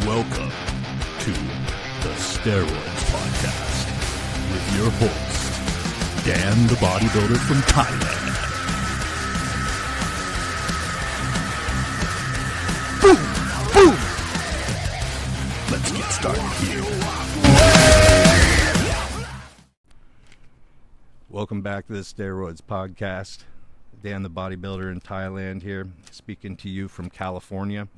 Welcome to the Steroids Podcast with your host, Dan the Bodybuilder from Thailand. Boom! Boom! Let's get started here. Welcome back to the Steroids Podcast. Dan the Bodybuilder in Thailand here, speaking to you from California.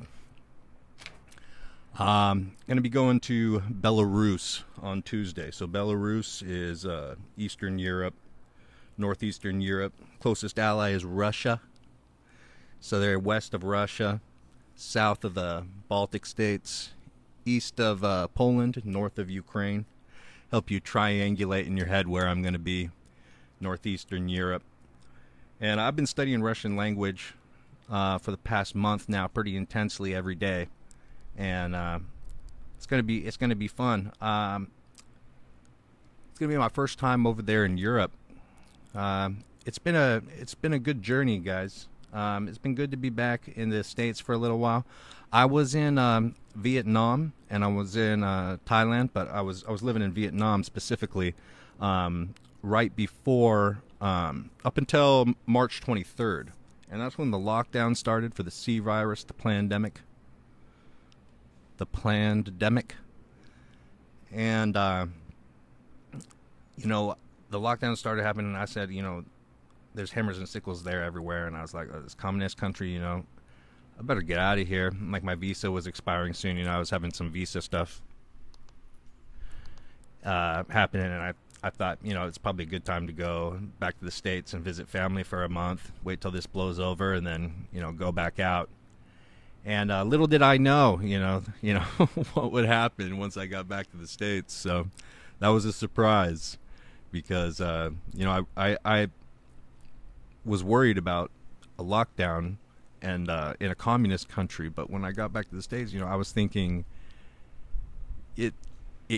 I'm going to be going to Belarus on Tuesday. So Belarus is Eastern Europe, Northeastern Europe. Closest ally is Russia. So they're west of Russia, south of the Baltic states, east of Poland, north of Ukraine. Help you triangulate in your head where I'm going to be, Northeastern Europe. And I've been studying Russian language for the past month now, pretty intensely every day. And it's gonna be fun. It's gonna be my first time over there in Europe. It's been a good journey, guys. It's been good to be back in the States for a little while. I was in Vietnam and I was in Thailand, but I was living in Vietnam specifically right before up until March 23rd, and that's when the lockdown started for the C virus, the pandemic. And the lockdown started happening, and I said, there's hammers and sickles there everywhere, and I was like, this communist country, I better get out of here. Like, my visa was expiring soon, I was having some visa stuff happening, and I thought, it's probably a good time to go back to the States and visit family for a month, wait till this blows over, and then, go back out. And little did I know, what would happen once I got back to the States. So that was a surprise because, I was worried about a lockdown and in a communist country. But when I got back to the States, I was thinking they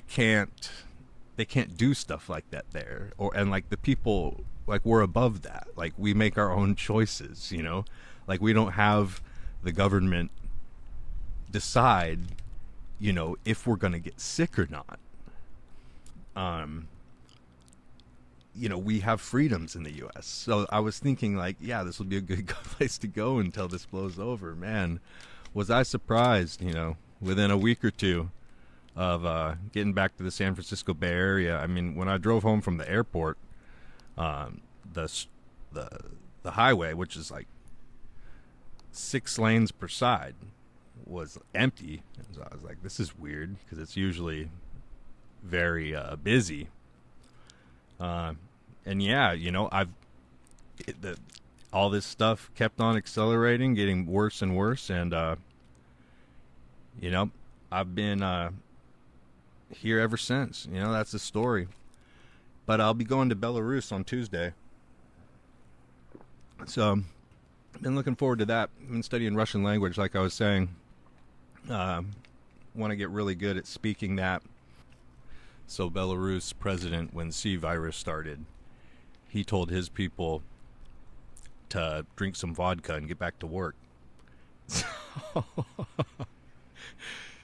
can't do stuff like that there. And like the people, like, we're above that. Like, we make our own choices, like we don't have the government decide, if we're going to get sick or not. We have freedoms in the U.S. So I was thinking, like, yeah, this would be a good place to go until this blows over. Man, was I surprised, within a week or two of getting back to the San Francisco Bay Area. I mean, when I drove home from the airport, the highway, which is like 6 lanes per side, was empty. So I was like, this is weird, because it's usually very busy. And yeah, all this stuff kept on accelerating, getting worse and worse, and I've been here ever since. That's the story. But I'll be going to Belarus on Tuesday, so I've been looking forward to that. I've been studying Russian language, like I was saying. Want to get really good at speaking that. So Belarus president, when C virus started, he told his people to drink some vodka and get back to work.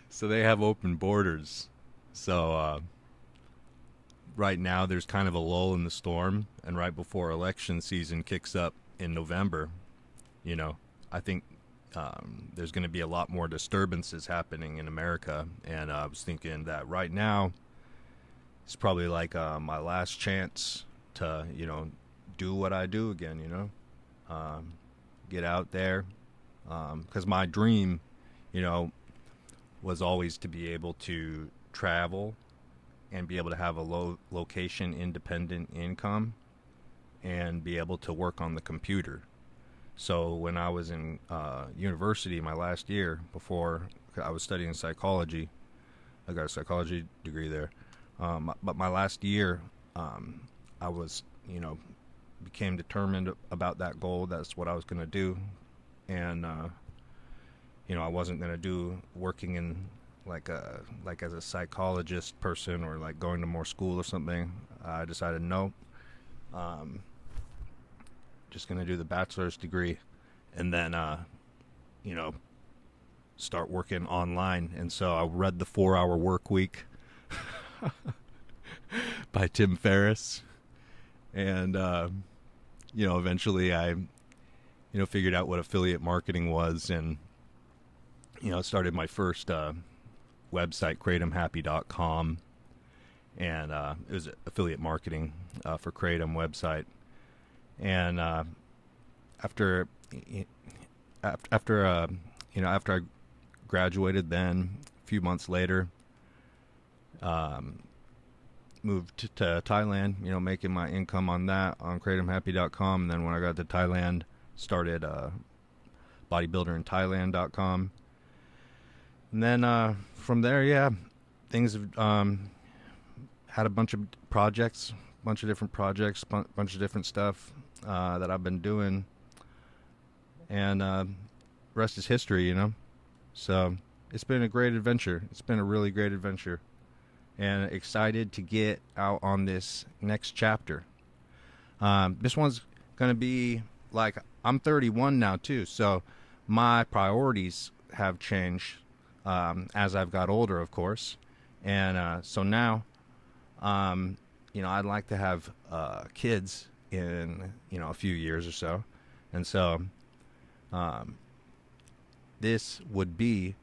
So they have open borders. So right now there's kind of a lull in the storm, and right before election season kicks up in November, I think there's going to be a lot more disturbances happening in America, and I was thinking that right now it's probably like my last chance to, do what I do again, get out there, because my dream, was always to be able to travel and be able to have a low location independent income and be able to work on the computer. So when I was in university my last year, before I was studying psychology, I got a psychology degree there, but my last year I was, became determined about that goal. That's what I was going to do. And I wasn't going to do working in like as a psychologist person, or like going to more school or something. I decided no, just going to do the bachelor's degree, and then start working online. And so I read The 4-Hour Work Week by Tim Ferriss. And, eventually I, figured out what affiliate marketing was, and, started my first website, kratomhappy.com. And it was affiliate marketing for Kratom website. And after I graduated, then a few months later, moved to Thailand, making my income on that, on kratomhappy.com. And then when I got to Thailand, started bodybuilderinthailand.com. And then from there, things have had a bunch of projects, bunch of different stuff that I've been doing. And rest is history, So it's been a great adventure. It's been a really great adventure. And excited to get out on this next chapter. This one's going to be like, I'm 31 now too, so my priorities have changed as I've got older, of course. And so now, I'd like to have kids in, a few years or so. And so this would be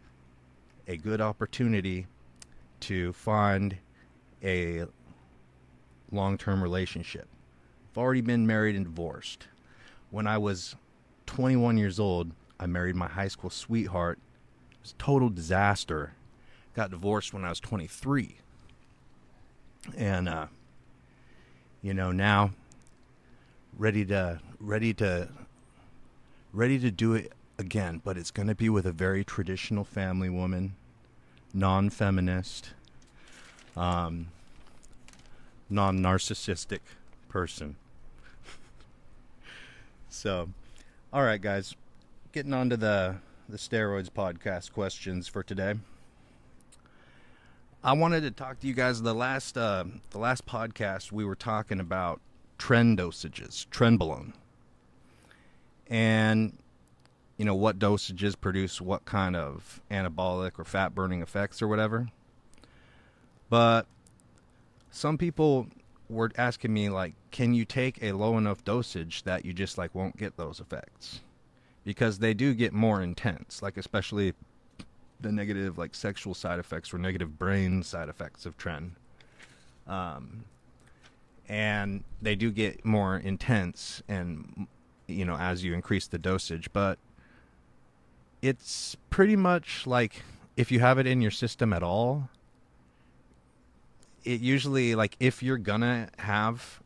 a good opportunity to find a long-term relationship. I've already been married and divorced. When I was 21 years old, I married my high school sweetheart. It was a total disaster. Got divorced when I was 23. And, now ready to do it again, but it's going to be with a very traditional family woman, non-feminist, non-narcissistic person. So, all right, guys, getting on to the Steroids podcast questions for today. I wanted to talk to you guys. The last podcast we were talking about Tren dosages, Trenbolone, and what dosages produce what kind of anabolic or fat burning effects or whatever. But some people were asking me, like, can you take a low enough dosage that you just won't get those effects? Because they do get more intense, especially the negative sexual side effects or negative brain side effects of Tren. And they do get more intense and as you increase the dosage, but it's pretty much if you have it in your system at all, it usually if you're gonna have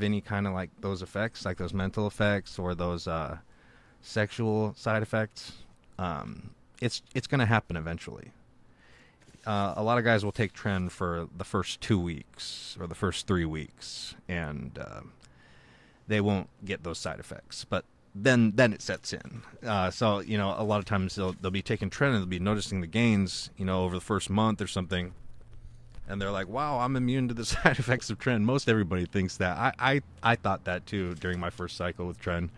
any kind of those effects, those mental effects or those sexual side effects, it's gonna happen eventually. A lot of guys will take Tren for the first 2 weeks or the first 3 weeks, and they won't get those side effects, but then it sets in. So a lot of times they'll be taking Tren and they'll be noticing the gains over the first month or something, and they're like, wow, I'm immune to the side effects of Tren. Most everybody thinks that. I thought that too during my first cycle with Tren,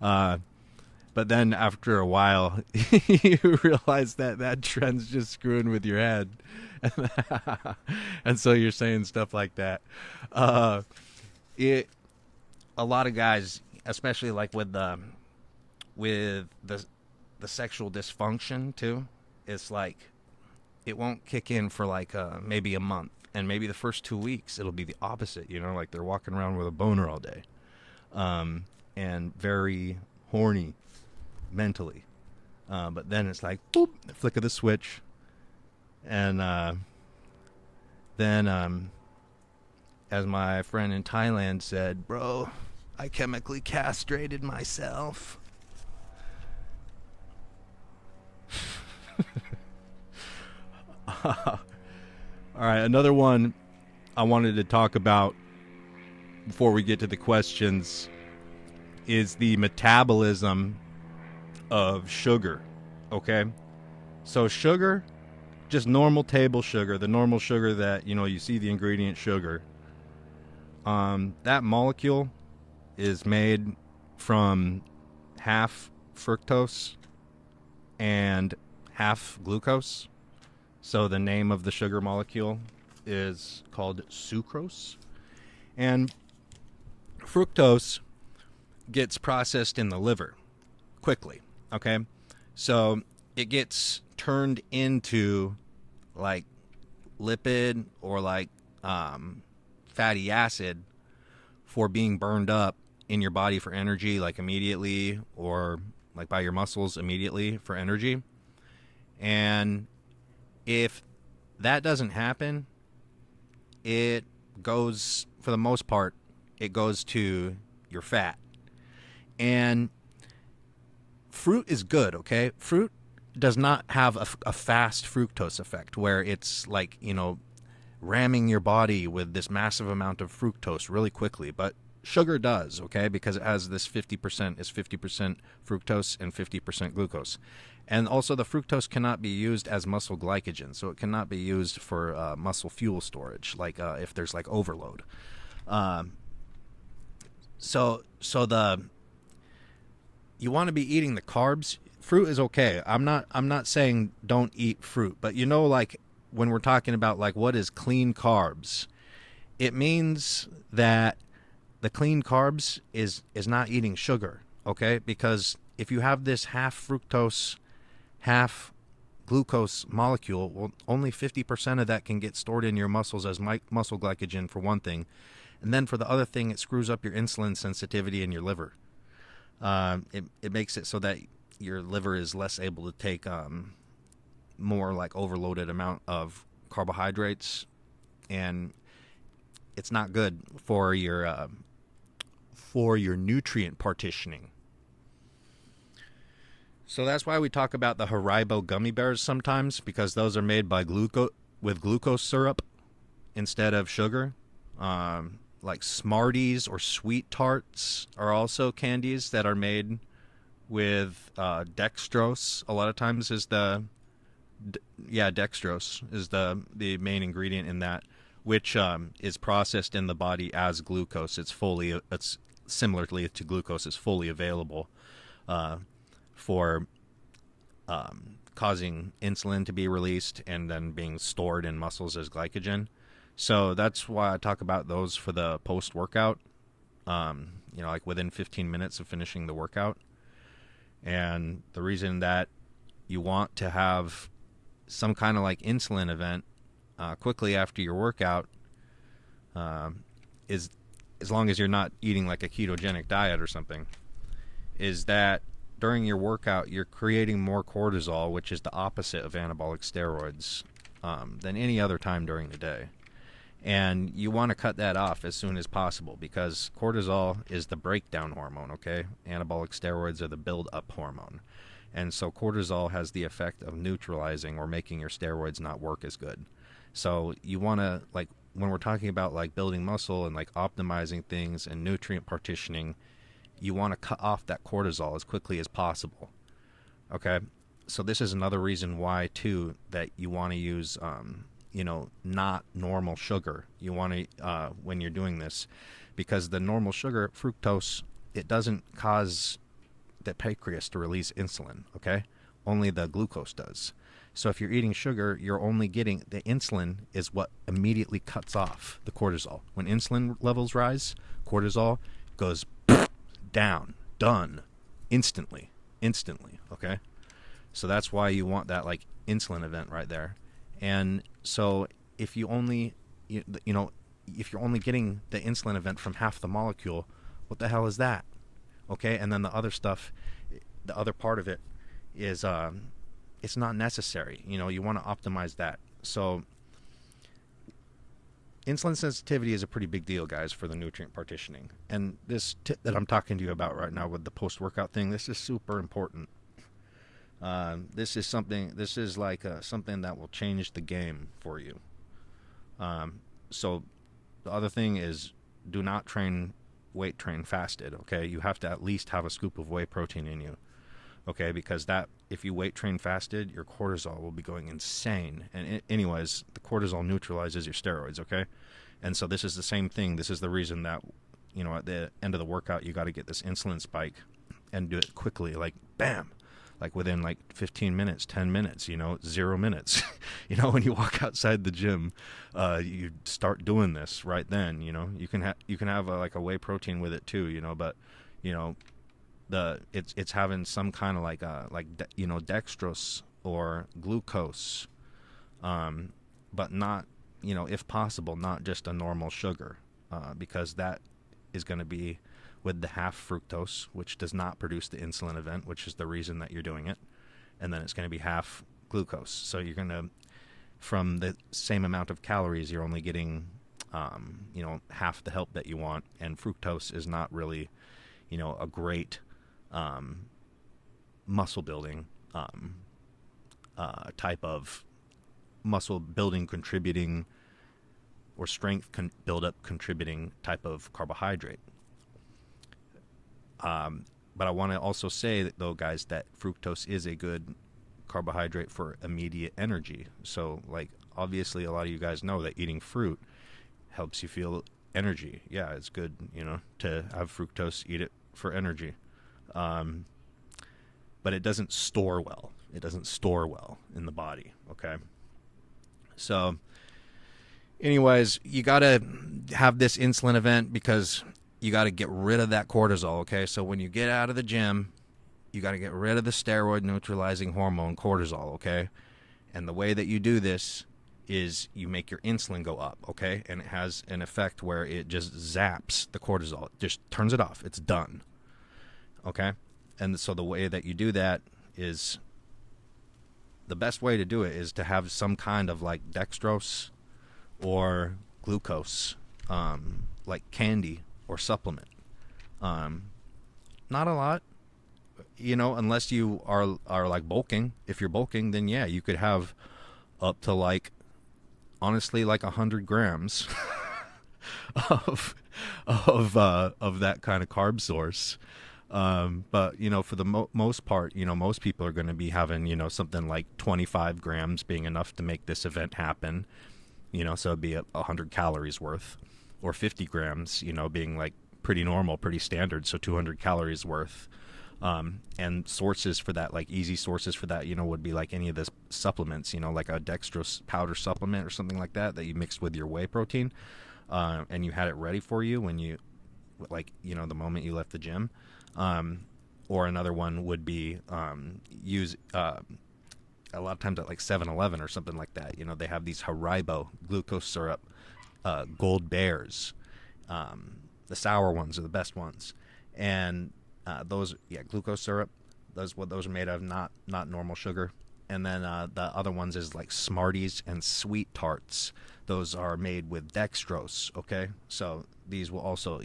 but then after a while you realize that Tren's just screwing with your head. And so you're saying stuff like that. A lot of guys, especially with the sexual dysfunction too, it's it won't kick in for maybe a month, and maybe the first 2 weeks it'll be the opposite. They're walking around with a boner all day, and very horny mentally. But then it's boop, flick of the switch, and then as my friend in Thailand said, bro, I chemically castrated myself. All right, another one I wanted to talk about before we get to the questions is the metabolism of sugar. Okay? So sugar, just normal table sugar, the normal sugar that, you see the ingredient sugar. That molecule is made from half fructose and half glucose. So the name of the sugar molecule is called sucrose. And fructose gets processed in the liver quickly, okay? So it gets turned into like lipid or like fatty acid for being burned up in your body for energy, like immediately, or like by your muscles immediately for energy. And if that doesn't happen, it goes, for the most part, it goes to your fat. And fruit is good, okay? Fruit does not have a fast fructose effect where it's like, you know, ramming your body with this massive amount of fructose really quickly. But sugar does, okay? Because it has this 50% is 50% fructose and 50% glucose. And also the fructose cannot be used as muscle glycogen, so it cannot be used for muscle fuel storage, like if there's like overload. So you want to be eating the carbs. Fruit is okay. I'm not saying don't eat fruit, but you know, like when we're talking about like what is clean carbs, it means that the clean carbs is not eating sugar, okay? Because if you have this half fructose, half glucose molecule, well, only 50% of that can get stored in your muscles as muscle glycogen, for one thing. And then for the other thing, it screws up your insulin sensitivity in your liver. It makes it so that your liver is less able to take more like overloaded amount of carbohydrates, and it's not good for your nutrient partitioning. So that's why we talk about the Haribo gummy bears sometimes, because those are made by with glucose syrup instead of sugar. Like Smarties or Sweet Tarts are also candies that are made with dextrose. A lot of times is dextrose is the main ingredient in that, which is processed in the body as glucose. It's similarly to glucose, is fully available for causing insulin to be released and then being stored in muscles as glycogen. So that's why I talk about those for the post-workout, like within 15 minutes of finishing the workout. And the reason that you want to have some kind of like insulin event quickly after your workout is, as long as you're not eating like a ketogenic diet or something, is that during your workout you're creating more cortisol, which is the opposite of anabolic steroids, than any other time during the day. And you want to cut that off as soon as possible, because cortisol is the breakdown hormone, okay? Anabolic steroids are the build-up hormone. And so cortisol has the effect of neutralizing or making your steroids not work as good. So you want to, like, when we're talking about like building muscle and like optimizing things and nutrient partitioning, you want to cut off that cortisol as quickly as possible, okay? So this is another reason why, too, that you want to use not normal sugar. You want to, when you're doing this, because the normal sugar, fructose, it doesn't cause the pancreas to release insulin, okay? Only the glucose does. So if you're eating sugar, you're only getting, the insulin is what immediately cuts off the cortisol. When insulin levels rise, cortisol goes down, done, instantly, okay? So that's why you want that like insulin event right there. And so if you only, if you're only getting the insulin event from half the molecule, what the hell is that? Okay, and then the other stuff, the other part of it is, it's not necessary. You want to optimize that. So insulin sensitivity is a pretty big deal, guys, for the nutrient partitioning. And this tip that I'm talking to you about right now with the post-workout thing, this is super important. This is something that will change the game for you. So the other thing is, do not weight train fasted, okay? You have to at least have a scoop of whey protein in you, okay? Because if you weight train fasted, your cortisol will be going insane. And anyways, the cortisol neutralizes your steroids, okay? And so this is the same thing. This is the reason that, at the end of the workout, you got to get this insulin spike and do it quickly, like bam. like within like 15 minutes, 10 minutes, 0 minutes. When you walk outside the gym, you start doing this right then. You can have like a whey protein with it too, but it's having some kind of dextrose or glucose, but not, if possible, not just a normal sugar, because that is going to be with the half fructose, which does not produce the insulin event, which is the reason that you're doing it. And then it's going to be half glucose. So you're going to, from the same amount of calories, you're only getting, half the help that you want. And fructose is not really, a great muscle building type of muscle building contributing or strength buildup contributing type of carbohydrate. But I want to also say that, though, guys, that fructose is a good carbohydrate for immediate energy. So, like, obviously, a lot of you guys know that eating fruit helps you feel energy. Yeah, it's good, to have fructose, eat it for energy. But it doesn't store well. It doesn't store well in the body, okay? So, anyways, you got to have this insulin event because you got to get rid of that cortisol, okay? So when you get out of the gym, you got to get rid of the steroid neutralizing hormone, cortisol, okay? And the way that you do this is you make your insulin go up, okay? And it has an effect where it just zaps the cortisol. It just turns it off. It's done, okay? And so the way that you do that is, the best way to do it is to have some kind of like dextrose or glucose, like candy or supplement. Not a lot, unless you are like bulking. If you're bulking, then yeah, you could have up to honestly 100 grams of that kind of carb source. But for the most part, most people are going to be having, something like 25 grams being enough to make this event happen. So it'd be 100 calories worth, or 50 grams, being like pretty normal, pretty standard. So 200 calories worth. And sources for that, like easy sources for that, would be like any of the supplements, like a dextrose powder supplement or something like that you mixed with your whey protein. And you had it ready for you when you, the moment you left the gym. Or another one would be use a lot of times at like 7-Eleven or something like that. They have these Haribo glucose syrup gold bears. The sour ones are the best ones. And those, glucose syrup, those are made of, not normal sugar. And then the other ones is like Smarties and Sweet Tarts. Those are made with dextrose, okay? So these will also,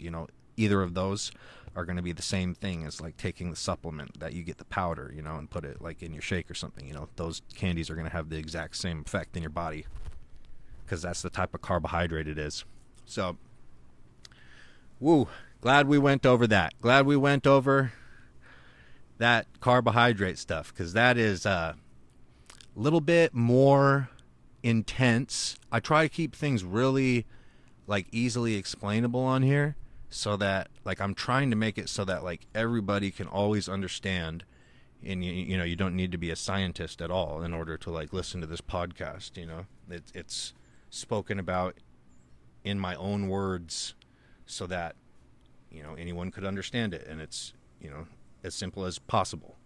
either of those are going to be the same thing as like taking the supplement that you get the powder, and put it like in your shake or something. Those candies are going to have the exact same effect in your body because that's the type of carbohydrate it is. So, glad we went over that. Glad we went over that carbohydrate stuff because that is a little bit more intense. I try to keep things really easily explainable on here, so that I'm trying to make it so that everybody can always understand, and you don't need to be a scientist at all in order to listen to this podcast. It's spoken about in my own words so that anyone could understand it, and it's as simple as possible.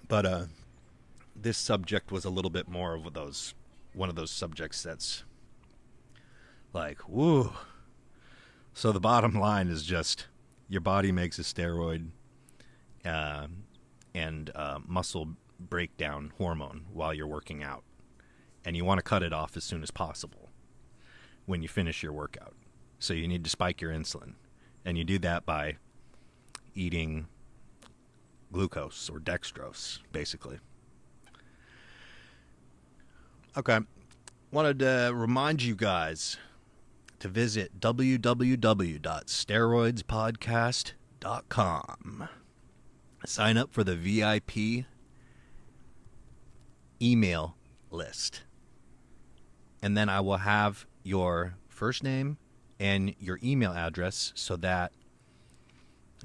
But this subject was a little bit more of one of those subjects that's woo. So the bottom line is just your body makes a steroid and muscle breakdown hormone while you're working out. And you want to cut it off as soon as possible when you finish your workout. So you need to spike your insulin. And you do that by eating glucose or dextrose, basically. Okay. Wanted to remind you guys to visit www.steroidspodcast.com. Sign up for the VIP email list. And then I will have your first name and your email address so that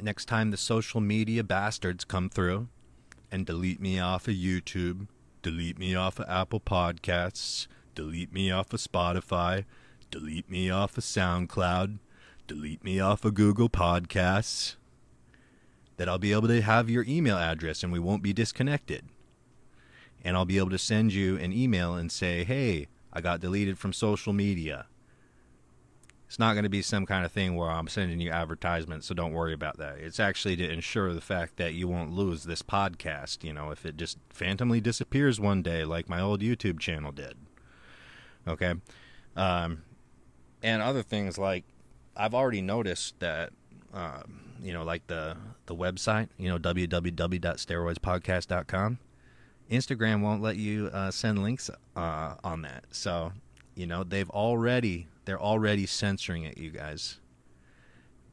Next time the social media bastards come through and delete me off of YouTube, delete me off of Apple Podcasts, delete me off of Spotify, delete me off of SoundCloud, delete me off of Google Podcasts, that I'll be able to have your email address and we won't be disconnected. And I'll be able to send you an email and say, hey, I got deleted from social media. It's not going to be some kind of thing where I'm sending you advertisements, so don't worry about that. It's actually to ensure the fact that you won't lose this podcast, you know, if it just phantomly disappears one day like my old YouTube channel did. Okay? And other things like, I've already noticed that, you know, like the website, you know, www.steroidspodcast.com, Instagram won't let you send links on that. So, you know, they're already censoring it, you guys.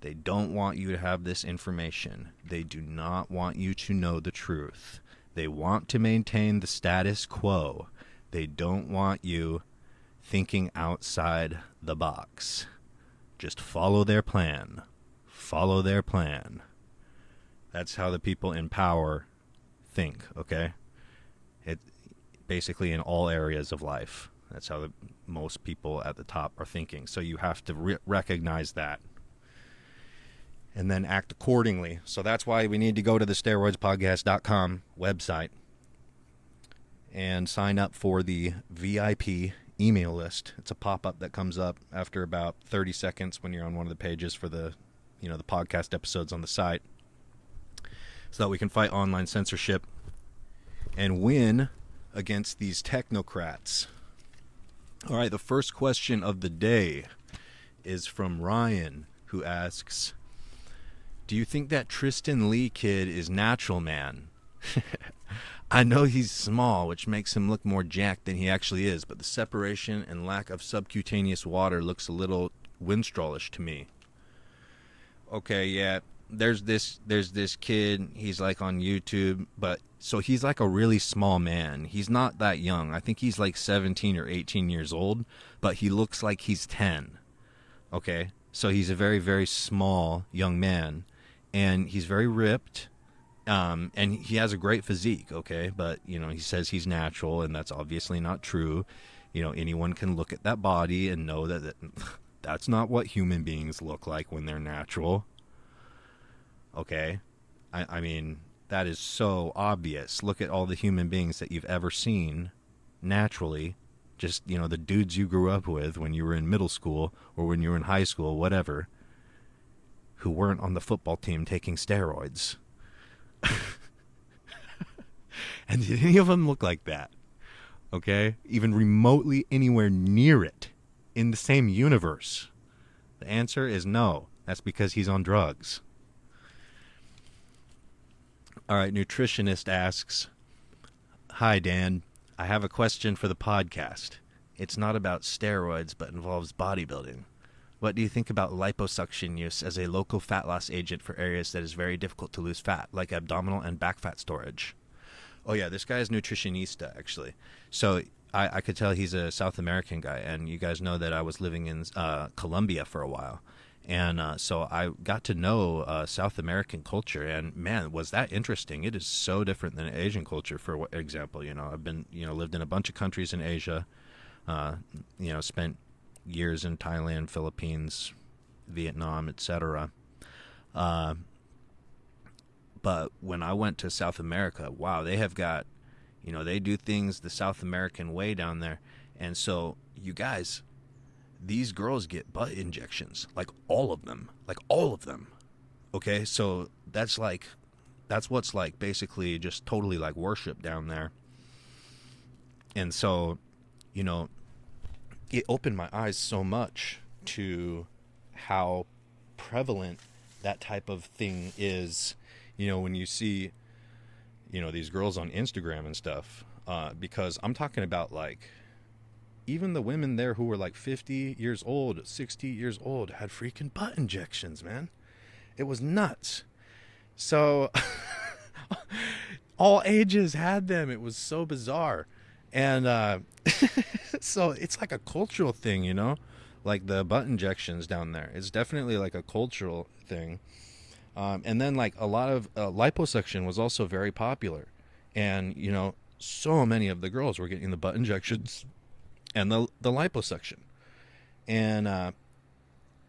They don't want you to have this information. They do not want you to know the truth. They want to maintain the status quo. They don't want you thinking outside the box. Just follow their plan. Follow their plan. That's how the people in power think, okay? It basically in all areas of life. That's how most people at the top are thinking. So you have to recognize that and then act accordingly. So that's why we need to go to the steroidspodcast.com website and sign up for the VIP email list. It's a pop-up that comes up after about 30 seconds when you're on one of the pages for the, you know, the podcast episodes on the site, so that we can fight online censorship and win against these technocrats. All right, the first question of the day is from Ryan, who asks, do you think that Trystan Lee kid is natural, man? I know he's small, which makes him look more jacked than he actually is, but the separation and lack of subcutaneous water looks a little winstrolish to me. Okay, yeah, there's this kid, he's like on YouTube, but so he's like a really small man. He's not that young. I think he's like 17 or 18 years old, but he looks like he's 10. Okay, so he's a very, very small young man, and he's very ripped, and he has a great physique, okay, but, you know, he says he's natural, and that's obviously not true. You know, anyone can look at that body and know that that's not what human beings look like when they're natural. Okay, I mean, that is so obvious. Look at all the human beings that you've ever seen naturally. Just, you know, the dudes you grew up with when you were in middle school or when you were in high school, whatever, who weren't on the football team taking steroids. And did any of them look like that? Okay? Even remotely anywhere near it in the same universe? The answer is no. That's because he's on drugs. All right, nutritionist asks, hi, Dan. I have a question for the podcast. It's not about steroids, but involves bodybuilding. What do you think about liposuction use as a local fat loss agent for areas that is very difficult to lose fat, like abdominal and back fat storage? Oh, yeah, this guy is nutritionista, actually. So I could tell he's a South American guy, and you guys know that I was living in Colombia for a while. And so I got to know South American culture, and man, was that interesting. It is so different than Asian culture, for example. You know, I've been, you know, lived in a bunch of countries in Asia, you know, spent years in Thailand, Philippines, Vietnam, etc. But when I went to South America, wow, they have got, you know, they do things the South American way down there. And so, you guys, these girls get butt injections, like all of them, okay? So that's what's like basically just totally like worship down there. And so, you know, it opened my eyes so much to how prevalent that type of thing is, you know, when you see, you know, these girls on Instagram and stuff, because I'm talking about like, even the women there who were like 50 years old, 60 years old, had freaking butt injections, man. It was nuts. So all ages had them. It was so bizarre. And so it's like a cultural thing, you know, like the butt injections down there. It's definitely like a cultural thing. And then like a lot of liposuction was also very popular. And, so many of the girls were getting the butt injections and the liposuction. And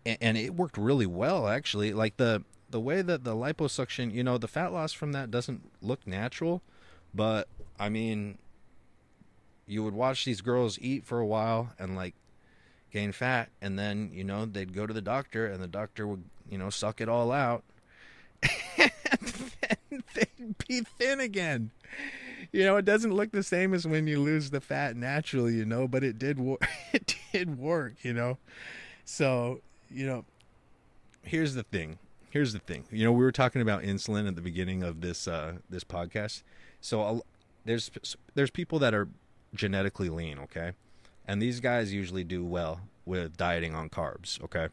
it worked really well, actually. Like the way that the liposuction, the fat loss from that doesn't look natural. But, I mean, you would watch these girls eat for a while and, like, gain fat. And then, they'd go to the doctor and the doctor would, suck it all out. And then they'd be thin again. It doesn't look the same as when you lose the fat naturally, but it did it did work, So, here's the thing. We were talking about insulin at the beginning of this podcast. So there's people that are genetically lean, okay? And these guys usually do well with dieting on carbs, okay?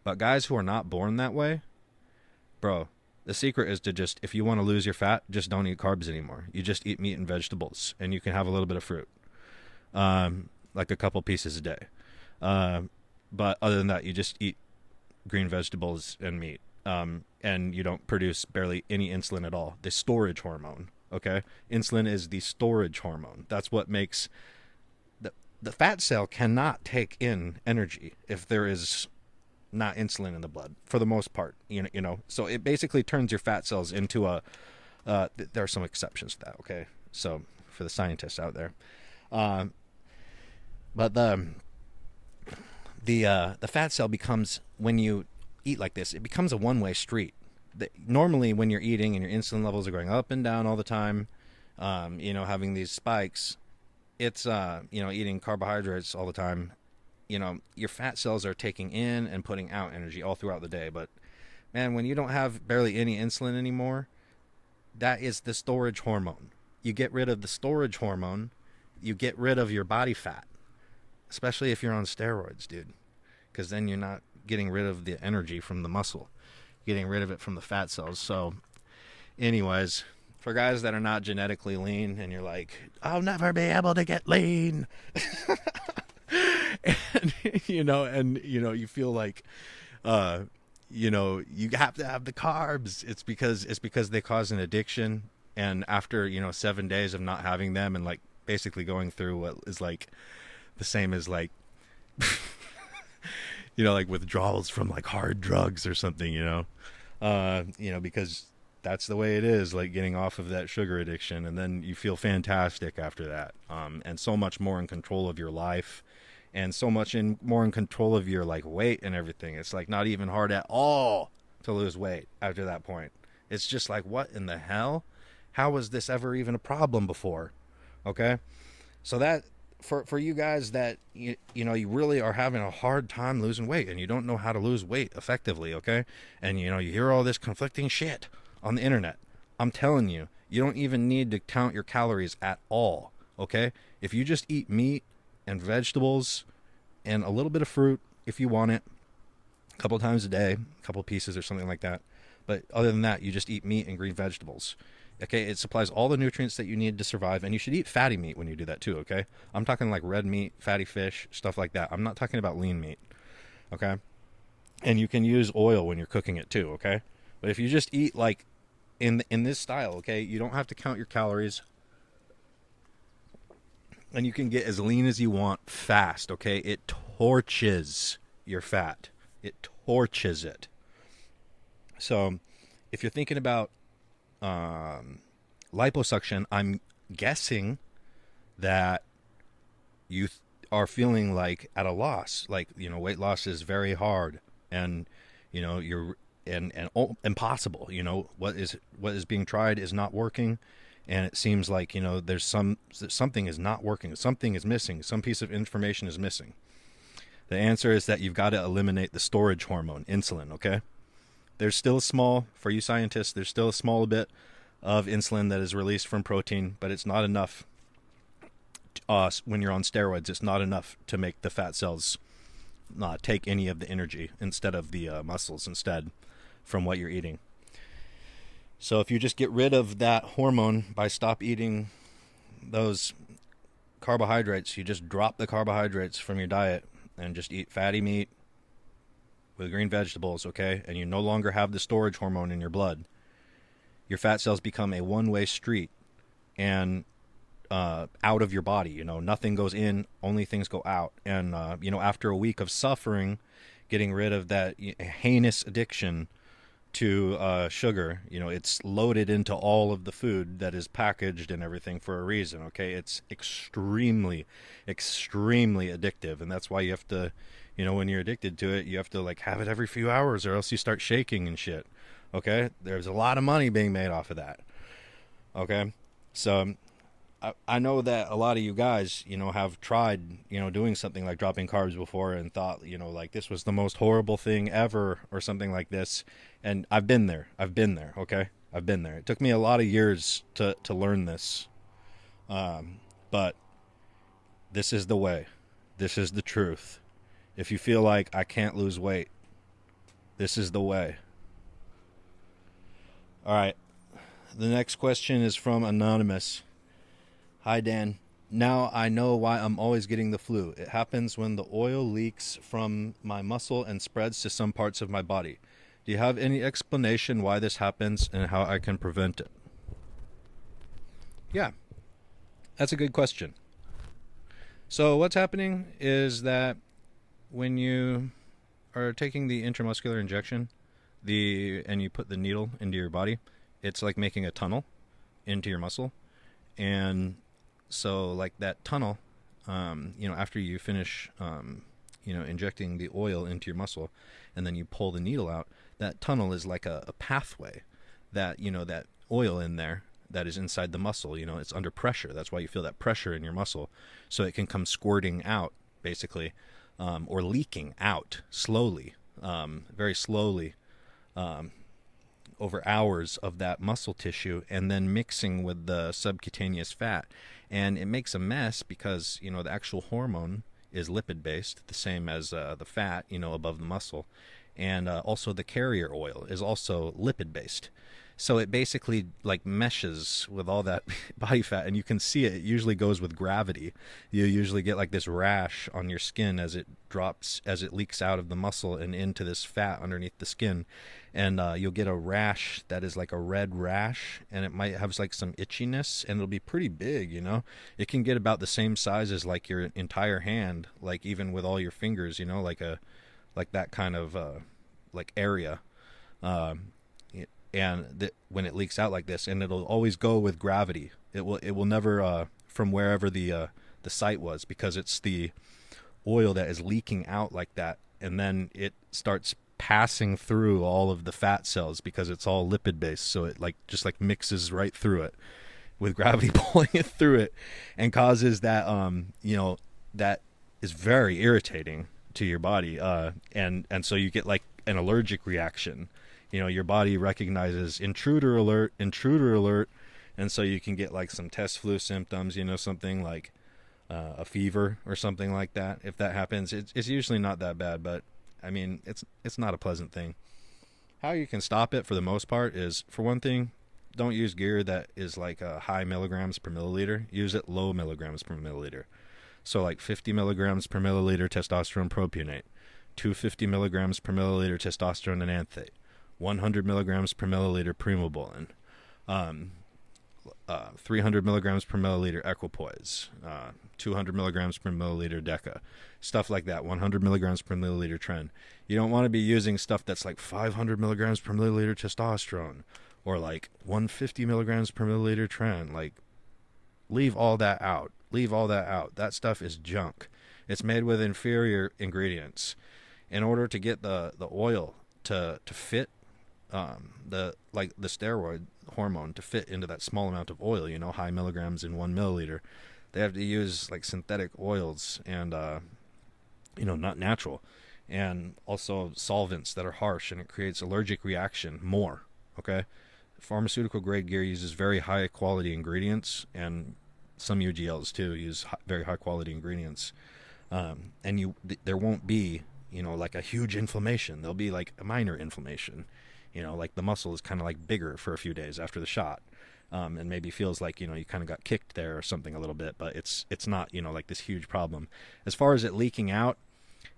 But guys who are not born that way, bro, the secret is to just, if you want to lose your fat, just don't eat carbs anymore. You just eat meat and vegetables, and you can have a little bit of fruit, like a couple pieces a day. But other than that, you just eat green vegetables and meat, and you don't produce barely any insulin at all. The storage hormone, okay? Insulin is the storage hormone. That's what makes the fat cell cannot take in energy if there is not insulin in the blood, for the most part, so it basically turns your fat cells into there are some exceptions to that, okay, so for the scientists out there, but the fat cell becomes, when you eat like this, it becomes a one-way street. Normally when you're eating and your insulin levels are going up and down all the time, having these spikes, it's eating carbohydrates all the time, your fat cells are taking in and putting out energy all throughout the day. But, man, when you don't have barely any insulin anymore, that is the storage hormone. You get rid of the storage hormone, you get rid of your body fat, especially if you're on steroids, dude, because then you're not getting rid of the energy from the muscle, getting rid of it from the fat cells. So, anyways, for guys that are not genetically lean and you're like, I'll never be able to get lean, and you feel like you have to have the carbs, it's because they cause an addiction. And after 7 days of not having them, and like basically going through what is like the same as like like withdrawals from like hard drugs or something, because that's the way it is, like getting off of that sugar addiction. And then you feel fantastic after that, and so much more in control of your life, and so much more in control of your like weight and everything. It's like not even hard at all to lose weight after that point. It's just like, what in the hell? How was this ever even a problem before? Okay, so that for you guys that you really are having a hard time losing weight and you don't know how to lose weight effectively, okay, and you hear all this conflicting shit on the internet, I'm telling you, you don't even need to count your calories at all, okay? If you just eat meat and vegetables and a little bit of fruit if you want it, a couple times a day, a couple pieces or something like that. But other than that, you just eat meat and green vegetables. Okay, it supplies all the nutrients that you need to survive, and you should eat fatty meat when you do that too, okay? I'm talking like red meat, fatty fish, stuff like that. I'm not talking about lean meat, okay? And you can use oil when you're cooking it too, okay? But if you just eat like in this style, okay, you don't have to count your calories, and you can get as lean as you want fast, okay? It torches your fat. It torches it. So if you're thinking about liposuction, I'm guessing that you are feeling like at a loss, like weight loss is very hard, and you're and impossible. What is being tried is not working, and it seems like there's something is not working, something is missing, some piece of information is missing. The answer is that you've got to eliminate the storage hormone, insulin. Okay, there's still a small, for you scientists, there's still a small bit of insulin that is released from protein, but it's not enough. When you're on steroids, it's not enough to make the fat cells not take any of the energy instead of the muscles instead from what you're eating. So if you just get rid of that hormone by stop eating those carbohydrates, you just drop the carbohydrates from your diet and just eat fatty meat with green vegetables, okay, and you no longer have the storage hormone in your blood, your fat cells become a one-way street and out of your body. You know, nothing goes in, only things go out. And, you know, after a week of suffering, getting rid of that heinous addiction to sugar, you know, it's loaded into all of the food that is packaged and everything for a reason, okay? It's extremely, extremely addictive, and that's why you have to, you know, when you're addicted to it, you have to, like, have it every few hours or else you start shaking and shit, okay? There's a lot of money being made off of that, okay? So I know that a lot of you guys, you know, have tried, you know, doing something like dropping carbs before and thought, you know, like this was the most horrible thing ever or something like this. And I've been there, okay? I've been there. It took me a lot of years to learn this. But this is the way. This is the truth. If you feel like I can't lose weight, this is the way. All right. The next question is from Anonymous. Hi, Dan. Now I know why I'm always getting the flu. It happens when the oil leaks from my muscle and spreads to some parts of my body. Do you have any explanation why this happens and how I can prevent it? Yeah, that's a good question. So what's happening is that when you are taking the intramuscular injection, and you put the needle into your body, it's like making a tunnel into your muscle. And so like that tunnel, you know, after you finish, you know, injecting the oil into your muscle and then you pull the needle out, that tunnel is like a pathway that, you know, that oil in there that is inside the muscle, you know, it's under pressure. That's why you feel that pressure in your muscle. So it can come squirting out, basically, or leaking out slowly, very slowly, over hours of that muscle tissue and then mixing with the subcutaneous fat. And it makes a mess because, you know, the actual hormone is lipid-based, the same as the fat, you know, above the muscle. And also the carrier oil is also lipid-based. So it basically like meshes with all that body fat, and you can see it. It usually goes with gravity. You usually get like this rash on your skin as it drops, as it leaks out of the muscle and into this fat underneath the skin. And you'll get a rash that is like a red rash, and it might have like some itchiness, and it'll be pretty big, you know. It can get about the same size as like your entire hand, like even with all your fingers, you know, like that kind of like area. And when it leaks out like this, and it'll always go with gravity. It will never from wherever the site was, because it's the oil that is leaking out like that, and then it starts passing through all of the fat cells because it's all lipid based. So it like just like mixes right through it with gravity pulling it through it, and causes that you know, that is very irritating to your body, and so you get like an allergic reaction. You know, your body recognizes intruder alert, and so you can get like some test flu symptoms, you know, something like a fever or something like that. If that happens, it's usually not that bad, but I mean, it's not a pleasant thing. How you can stop it for the most part is, for one thing, don't use gear that is like high milligrams per milliliter. Use it low milligrams per milliliter. So like 50 milligrams per milliliter testosterone propionate, 250 milligrams per milliliter testosterone enanthate, 100 milligrams per milliliter primobolan, 300 milligrams per milliliter equipoise, 200 milligrams per milliliter Deca, stuff like that, 100 milligrams per milliliter Tren. You don't want to be using stuff that's like 500 milligrams per milliliter testosterone, or like 150 milligrams per milliliter Tren. Like, leave all that out. Leave all that out. That stuff is junk. It's made with inferior ingredients. In order to get the oil to fit, the steroid hormone to fit into that small amount of oil, you know, high milligrams in 1 milliliter, they have to use like synthetic oils and you know, not natural, and also solvents that are harsh, and it creates allergic reaction more. Okay, pharmaceutical grade gear uses very high quality ingredients, and some UGLs too use very high quality ingredients, and there won't be, you know, like a huge inflammation. There'll be like a minor inflammation. You know, like the muscle is kind of like bigger for a few days after the shot, and maybe feels like, you know, you kind of got kicked there or something a little bit, but it's not, you know, like this huge problem. As far as it leaking out,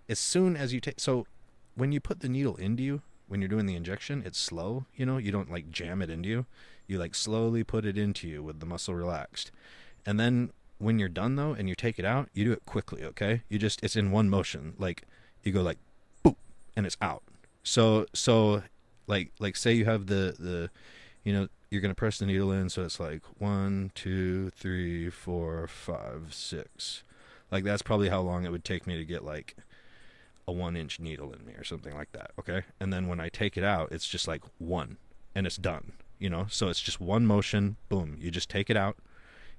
as soon as you take, so when you put the needle into you, when you're doing the injection, it's slow, you know, you don't like jam it into you. You like slowly put it into you with the muscle relaxed. And then when you're done though, and you take it out, you do it quickly, okay? It's in one motion. Like you go like, boop, and it's out. So like say you have the you know, you're going to press the needle in. So it's like 1, 2, 3, 4, 5, 6. Like that's probably how long it would take me to get like a 1-inch needle in me or something like that. Okay. And then when I take it out, it's just like 1 and it's done, you know? So it's just one motion. Boom. You just take it out.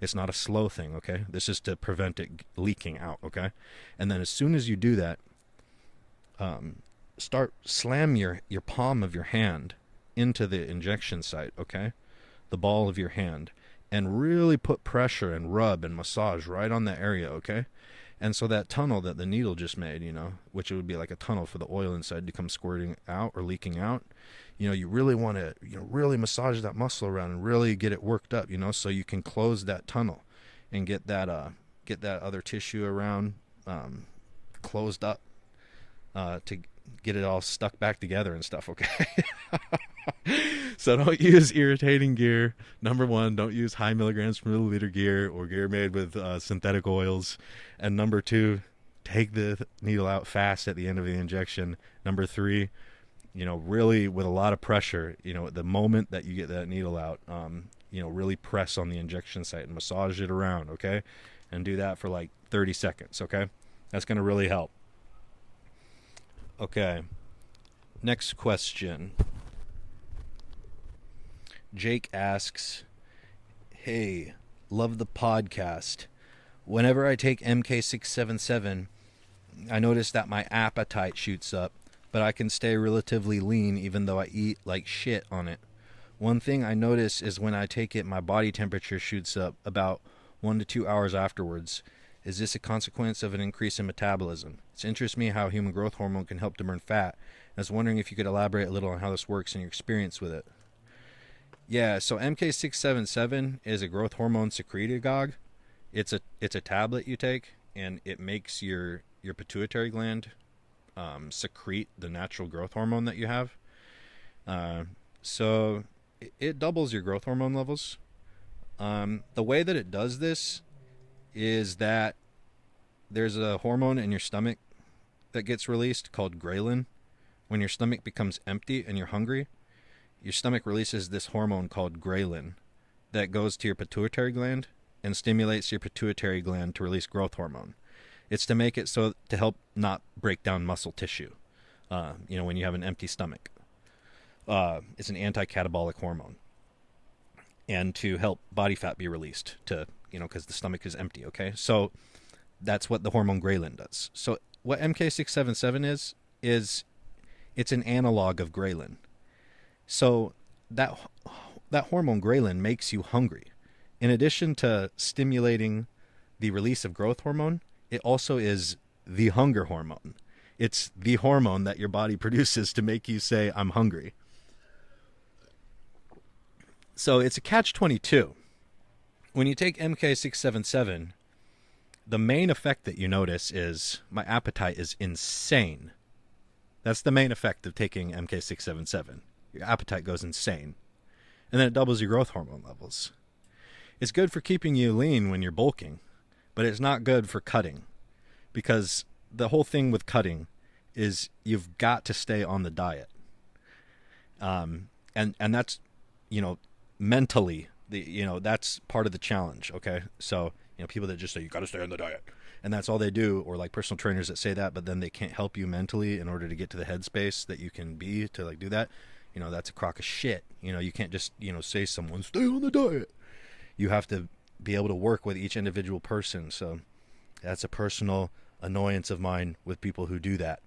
It's not a slow thing. Okay. This is to prevent it leaking out. Okay. And then as soon as you do that, slam your palm of your hand into the injection site. Okay. The ball of your hand, and really put pressure and rub and massage right on that area. Okay. And so that tunnel that the needle just made, you know, which it would be like a tunnel for the oil inside to come squirting out or leaking out, you know, you really want to, you know, really massage that muscle around and really get it worked up, you know, so you can close that tunnel and get that other tissue around closed up to get it all stuck back together and stuff. Okay. So don't use irritating gear. Number 1, don't use high milligrams per milliliter gear or gear made with synthetic oils. And number 2, take the needle out fast at the end of the injection. Number 3, you know, really with a lot of pressure, you know, the moment that you get that needle out, you know, really press on the injection site and massage it around. Okay. And do that for like 30 seconds. Okay. That's going to really help. Okay. Next question. Jake asks, hey, love the podcast. Whenever I take MK677, I notice that my appetite shoots up, but I can stay relatively lean even though I eat like shit on it. One thing I notice is when I take it, my body temperature shoots up about 1 to 2 hours afterwards. Is this a consequence of an increase in metabolism? It's interests me how human growth hormone can help to burn fat. I was wondering if you could elaborate a little on how this works and your experience with it. Yeah, so MK677 is a growth hormone secretagogue. It's a tablet you take, and it makes your pituitary gland secrete the natural growth hormone that you have. So it doubles your growth hormone levels. The way that it does this is that there's a hormone in your stomach that gets released called ghrelin. When your stomach becomes empty and you're hungry, your stomach releases this hormone called ghrelin that goes to your pituitary gland and stimulates your pituitary gland to release growth hormone. It's to make it so to help not break down muscle tissue, you know, when you have an empty stomach. It's an anti-catabolic hormone. And to help body fat be released to, you know, because the stomach is empty, okay? So that's what the hormone ghrelin does. So what MK677 is it's an analog of ghrelin. So that hormone ghrelin makes you hungry. In addition to stimulating the release of growth hormone, it also is the hunger hormone. It's the hormone that your body produces to make you say, I'm hungry. So it's a catch-22. When you take MK677, the main effect that you notice is my appetite is insane. That's the main effect of taking MK677. Your appetite goes insane. And then it doubles your growth hormone levels. It's good for keeping you lean when you're bulking, but it's not good for cutting. Because the whole thing with cutting is you've got to stay on the diet. And that's, you know, mentally, that's part of the challenge, okay? So, you know, people that just say, you got to stay on the diet. And that's all they do, or like personal trainers that say that, but then they can't help you mentally in order to get to the headspace that you can be to like do that. You know, that's a crock of shit. You know, you can't just, you know, say someone, stay on the diet. You have to be able to work with each individual person. So that's a personal annoyance of mine with people who do that.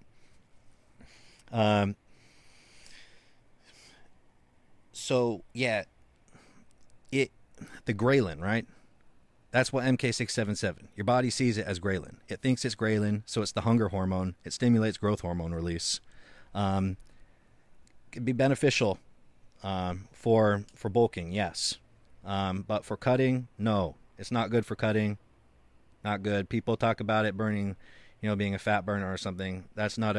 So yeah, the ghrelin, right? That's what MK677. Your body sees it as ghrelin. It thinks it's ghrelin, so it's the hunger hormone. It stimulates growth hormone release. Can be beneficial for bulking, yes. But for cutting, no. It's not good for cutting. Not good. People talk about it burning, you know, being a fat burner or something. That's not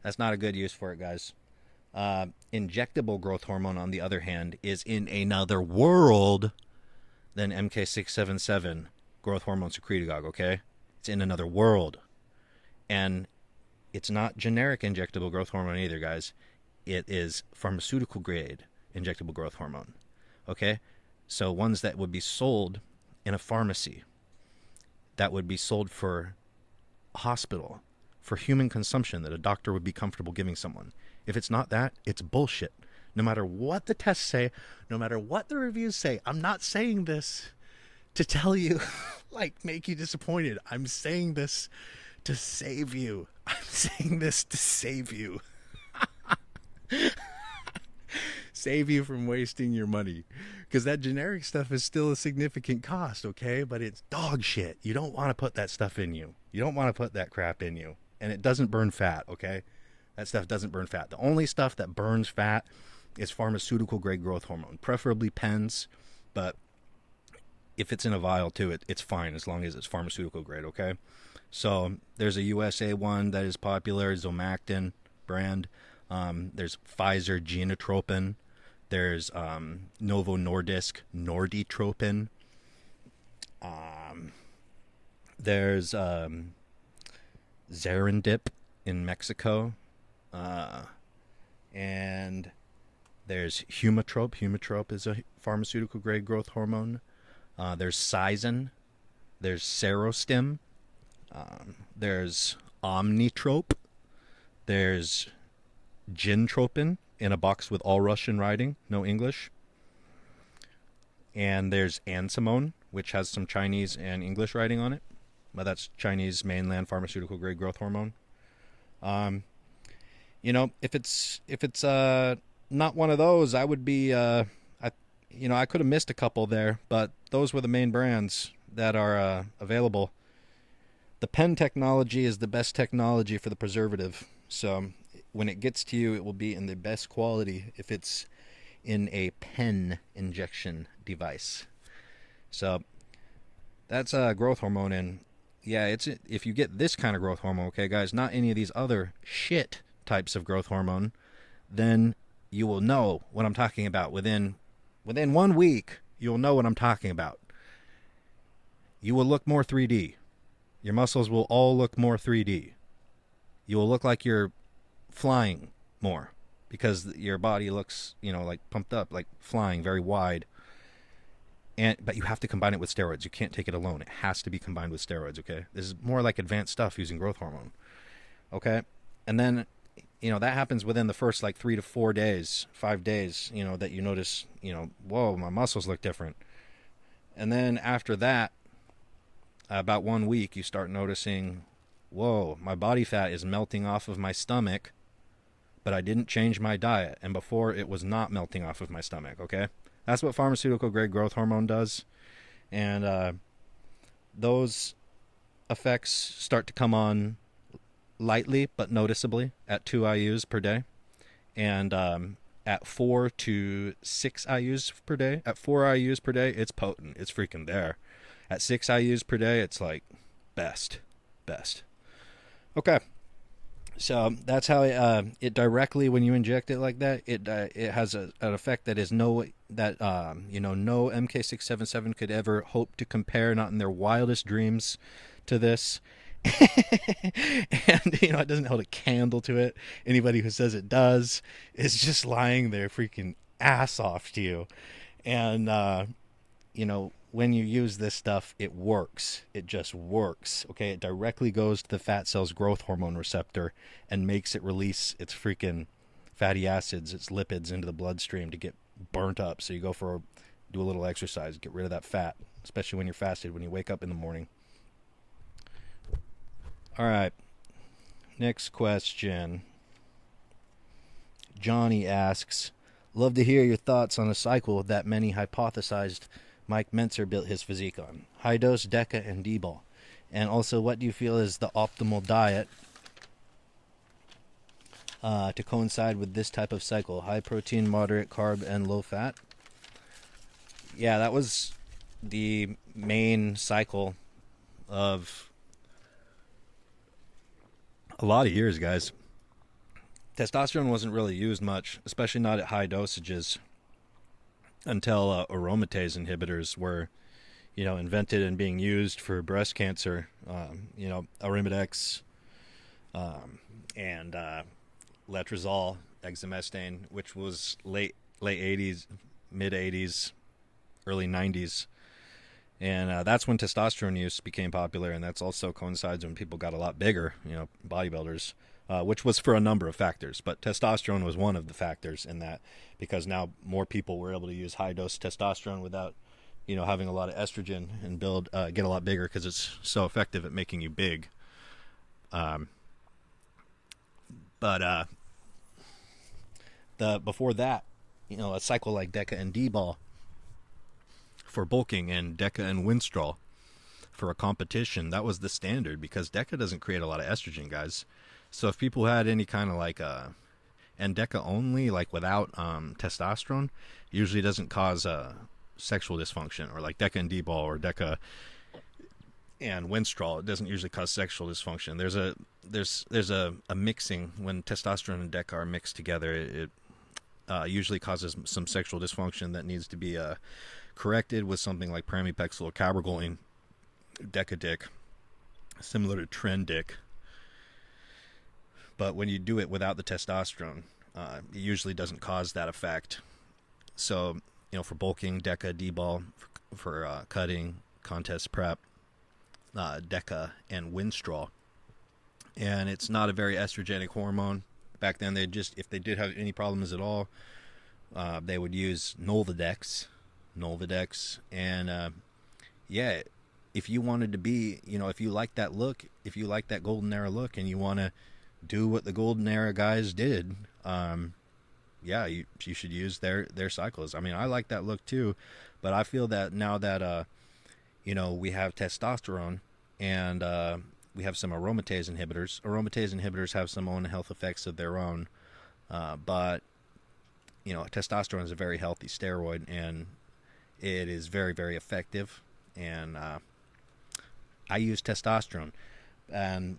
That's not a good use for it, guys. Injectable growth hormone, on the other hand, is in another world than MK677 growth hormone secretagogue, okay? It's in another world. And it's not generic injectable growth hormone either, guys. It is pharmaceutical grade injectable growth hormone, okay? So ones that would be sold in a pharmacy, that would be sold for a hospital, for human consumption, that a doctor would be comfortable giving someone. If it's not that, it's bullshit. No matter what the tests say, no matter what the reviews say, I'm not saying this to tell you, like, make you disappointed. I'm saying this to save you. I'm saying this to save you. Save you from wasting your money. Because that generic stuff is still a significant cost, okay? But it's dog shit. You don't want to put that stuff in you. You don't want to put that crap in you. And it doesn't burn fat, okay? That stuff doesn't burn fat. The only stuff that burns fat is pharmaceutical grade growth hormone, preferably pens, but if it's in a vial too, it's fine as long as it's pharmaceutical grade, okay? So there's a USA one that is popular, Zomactin brand. There's Pfizer Genotropin. There's Novo Nordisk Norditropin. There's Zerendip in Mexico. And there's Humatrope. Humatrope is a pharmaceutical grade growth hormone. There's Sizin. There's Serostim. There's Omnitrope. There's Gintropin in a box with all Russian writing, no English. And there's Ansimone, which has some Chinese and English writing on it. But that's Chinese mainland pharmaceutical grade growth hormone. You know, if it's not one of those, I would be I could have missed a couple there, but those were the main brands that are available. The pen technology is the best technology for the preservative. So when it gets to you, it will be in the best quality if it's in a pen injection device. So that's growth hormone. And yeah, if you get this kind of growth hormone, okay, guys, not any of these other shit types of growth hormone, then you will know what I'm talking about. Within 1 week, you'll know what I'm talking about. You will look more 3D. Your muscles will all look more 3D. You will look like you're flying more because your body looks, like pumped up, like flying, very wide. But you have to combine it with steroids. You can't take it alone. It has to be combined with steroids, okay? This is more like advanced stuff using growth hormone, okay? And then, that happens within the first 3 to 4 days, 5 days, that you notice, whoa, my muscles look different. And then after that, about 1 week, you start noticing, whoa, my body fat is melting off of my stomach, but I didn't change my diet. And before, it was not melting off of my stomach, okay? That's what pharmaceutical grade growth hormone does. And those effects start to come on lightly but noticeably at 2 IUs per day. And at 4 to 6 IUs per day, at 4 IUs per day, it's potent. It's freaking there. At 6 IUs per day, it's like best. Okay. So that's how it directly, when you inject it like that, it has an effect that is no MK677 could ever hope to compare, not in their wildest dreams, to this. And it doesn't hold a candle to it. Anybody who says it does is just lying their freaking ass off to you. And when you use this stuff, it works. It just works. Okay, it directly goes to the fat cell's growth hormone receptor and makes it release its freaking fatty acids, its lipids into the bloodstream to get burnt up. So you do a little exercise, get rid of that fat, especially when you're fasted, when you wake up in the morning. All right, next question. Johnny asks, love to hear your thoughts on a cycle that many hypothesized Mike Mentzer built his physique on. High dose, Deca, and Dbol. And also, what do you feel is the optimal diet to coincide with this type of cycle? High protein, moderate carb, and low fat? Yeah, that was the main cycle of a lot of years, guys. testosterone wasn't really used much, especially not at high dosages, until aromatase inhibitors were, invented and being used for breast cancer. Arimidex, and letrozole, exemestane, which was late 80s, mid 80s, early 90s. And that's when testosterone use became popular, and that's also coincides when people got a lot bigger, bodybuilders, which was for a number of factors. But testosterone was one of the factors in that, because now more people were able to use high-dose testosterone without, having a lot of estrogen and get a lot bigger, because it's so effective at making you big. Before that, a cycle like Deca and Dbol for bulking, and Deca and winstrol for a competition, that was the standard, because Deca doesn't create a lot of estrogen, guys. So if people had any kind of and Deca only, like without testosterone, usually doesn't cause sexual dysfunction, or like Deca and Dbol or Deca and winstrol, it doesn't usually cause sexual dysfunction. There's a mixing when testosterone and Deca are mixed together. It usually causes some sexual dysfunction that needs to be corrected with something like pramipexole or cabergoline, Deca dick, similar to Tren dick. But when you do it without the testosterone, it usually doesn't cause that effect. So, for bulking, Deca, Dbol, for cutting, contest prep, Deca and winstrol. And it's not a very estrogenic hormone. Back then, if they did have any problems at all, they would use Nolvadex, and if you wanted to be, if you like that look, if you like that golden era look, and you want to do what the golden era guys did, you should use their cycles. I mean, I like that look too, but I feel that now that we have testosterone, and we have some aromatase inhibitors. Aromatase inhibitors have some own health effects of their own, but testosterone is a very healthy steroid, and it is very, very effective. And I use testosterone, and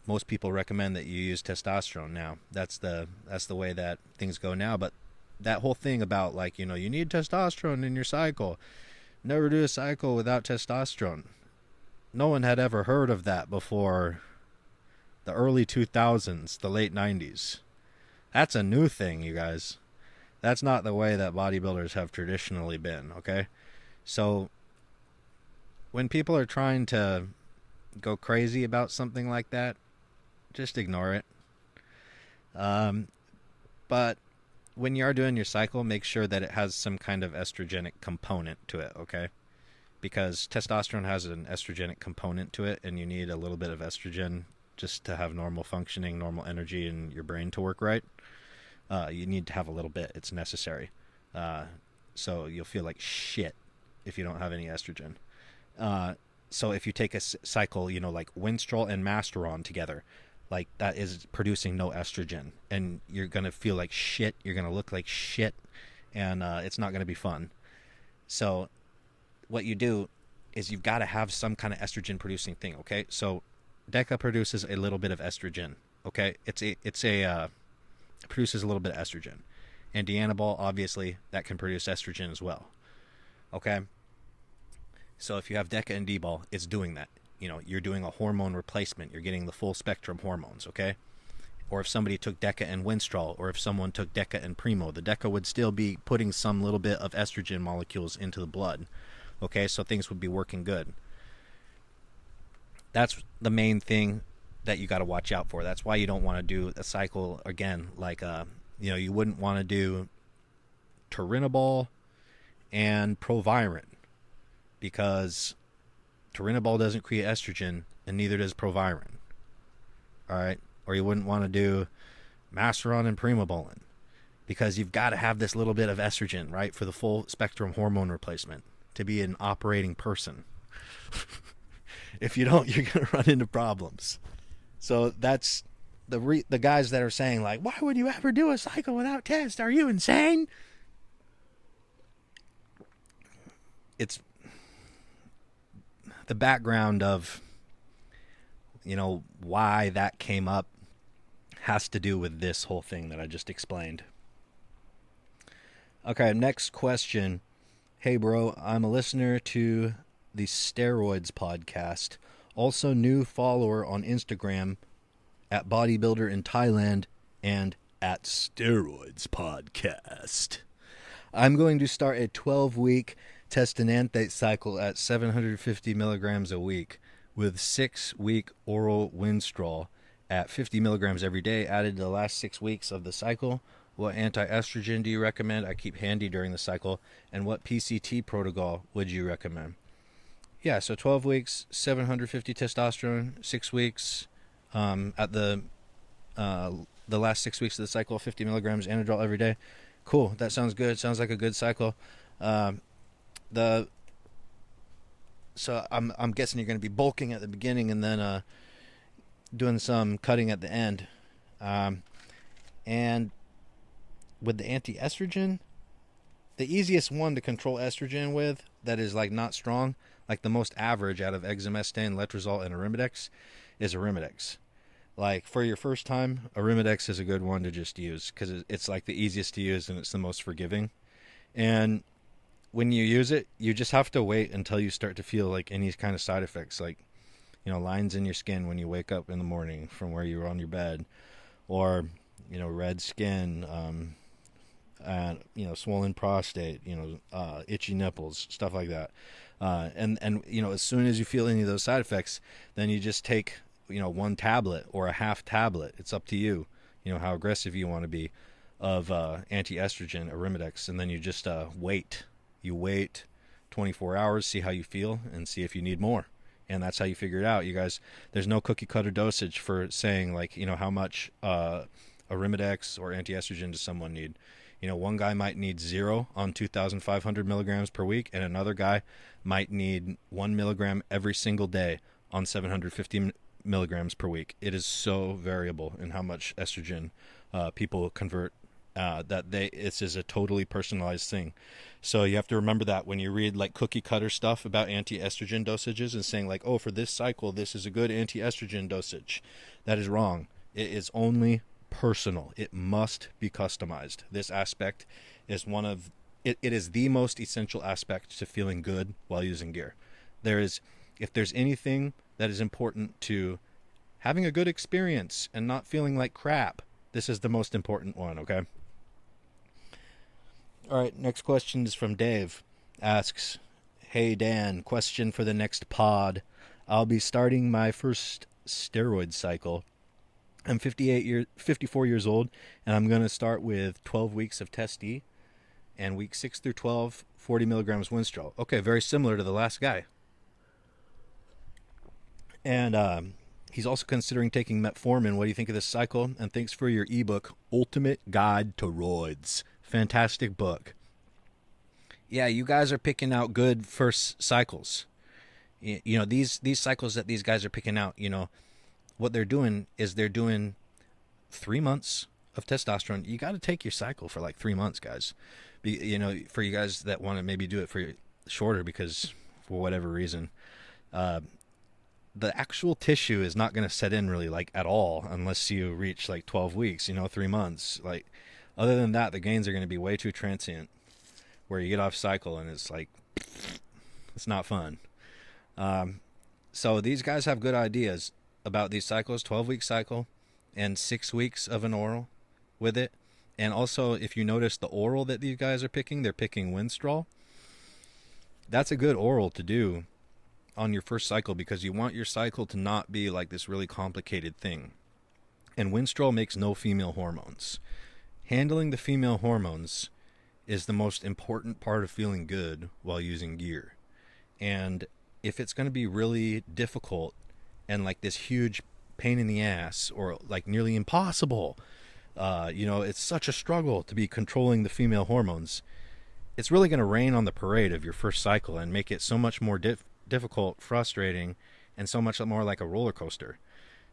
most people recommend that you use testosterone now. That's the way that things go now. But that whole thing about you need testosterone in your cycle, never do a cycle without testosterone. No one had ever heard of that before the early 2000s, the late 90s. That's a new thing, you guys. That's not the way that bodybuilders have traditionally been, okay? So when people are trying to go crazy about something like that, just ignore it. But when you are doing your cycle, make sure that it has some kind of estrogenic component to it, okay? Because testosterone has an estrogenic component to it, and you need a little bit of estrogen just to have normal functioning, normal energy, and your brain to work right. You need to have a little bit. It's necessary. So you'll feel like shit if you don't have any estrogen. So if you take a cycle, like winstrol and masteron together, like that is producing no estrogen, and you're going to feel like shit. You're going to look like shit, and it's not going to be fun. So what you do is you've got to have some kind of estrogen producing thing, okay? So Deca produces a little bit of estrogen, okay? It produces a little bit of estrogen. And Anabolic, obviously, that can produce estrogen as well, okay? So if you have Deca and Dbol, it's doing that. You're doing a hormone replacement. You're getting the full spectrum hormones, okay? Or if somebody took Deca and winstrol, or if someone took Deca and Primo, the Deca would still be putting some little bit of estrogen molecules into the blood, okay? So things would be working good. That's the main thing that you got to watch out for. That's why you don't want to do a cycle, again, you wouldn't want to do Turinabol and Proviron, because Turinabol doesn't create estrogen, and neither does Proviron. All right? Or you wouldn't want to do Masteron and Primobolan, because you've got to have this little bit of estrogen, right, for the full spectrum hormone replacement to be an operating person. If you don't, you're going to run into problems. So that's the guys that are saying, why would you ever do a cycle without test? Are you insane? It's the background of, why that came up has to do with this whole thing that I just explained. Okay, next question. Hey, bro, I'm a listener to the Steroids podcast. Also, new follower on Instagram at Bodybuilder in Thailand and at Steroids Podcast. I'm going to start a 12-week test enanthate cycle at 750 milligrams a week with 6-week oral winstrol at 50 milligrams every day added to the last 6 weeks of the cycle. What anti-estrogen do you recommend I keep handy during the cycle? And what PCT protocol would you recommend? Yeah, so 12 weeks, 750 testosterone, 6 weeks at the last 6 weeks of the cycle, 50 milligrams anadrol every day. Cool, that sounds good. Sounds like a good cycle. So I'm guessing you're going to be bulking at the beginning and then doing some cutting at the end. And with the anti-estrogen, the easiest one to control estrogen with that is like not strong, like the most average out of exemestane, letrozole, and arimidex is arimidex. Like for your first time, arimidex is a good one to just use because it's like the easiest to use and it's the most forgiving. And when you use it, you just have to wait until you start to feel like any kind of side effects, like, you know, lines in your skin when you wake up in the morning from where you were on your bed, or, you know, red skin, and, you know, swollen prostate, you know, itchy nipples, stuff like that. And you know, as soon as you feel any of those side effects, then you just take, you know, one tablet or a half tablet. It's up to you, you know, how aggressive you want to be of anti-estrogen, arimidex, and then you just wait. You wait 24 hours, see how you feel, and see if you need more. And that's how you figure it out, you guys. There's no cookie cutter dosage for saying, like, you know, how much arimidex or anti-estrogen does someone need. You know, one guy might need 0 on 2,500 milligrams per week, and another guy might need 1 milligram every single day on 750 milligrams per week. It is so variable in how much estrogen people convert that this is a totally personalized thing. So you have to remember that when you read like cookie cutter stuff about anti-estrogen dosages and saying like, oh, for this cycle, this is a good anti-estrogen dosage. That is wrong. It is only personal. It must be customized. This aspect is one of it is the most essential aspect to feeling good while using gear. If there's anything that is important to having a good experience and not feeling like crap, this is the most important one, okay? All right, next question is from Dave. Asks, hey Dan, question for the next pod. I'll be starting my first steroid cycle. I'm 54 years old, and I'm going to start with 12 weeks of Test D, and week 6 through 12, 40 milligrams winstrol. Okay, very similar to the last guy. And he's also considering taking metformin. What do you think of this cycle? And thanks for your ebook, Ultimate Guide to ROIDS. Fantastic book. Yeah, you guys are picking out good first cycles. You know, these cycles that these guys are picking out, you know, what they're doing is they're doing 3 months of testosterone. You got to take your cycle for like 3 months, guys. You know, for you guys that want to maybe do it for shorter because for whatever reason, the actual tissue is not going to set in really like at all unless you reach like 12 weeks, you know, 3 months. Like, other than that, the gains are going to be way too transient, where you get off cycle and it's like, it's not fun. So these guys have good ideas about these cycles, 12-week cycle and 6 weeks of an oral with it. And also, if you notice the oral that these guys are picking, they're picking winstrol. That's a good oral to do on your first cycle because you want your cycle to not be like this really complicated thing. And winstrol makes no female hormones. Handling the female hormones is the most important part of feeling good while using gear. And if it's going to be really difficult and like this huge pain in the ass or like nearly impossible, you know, it's such a struggle to be controlling the female hormones, it's really going to rain on the parade of your first cycle and make it so much more difficult, frustrating, and so much more like a roller coaster.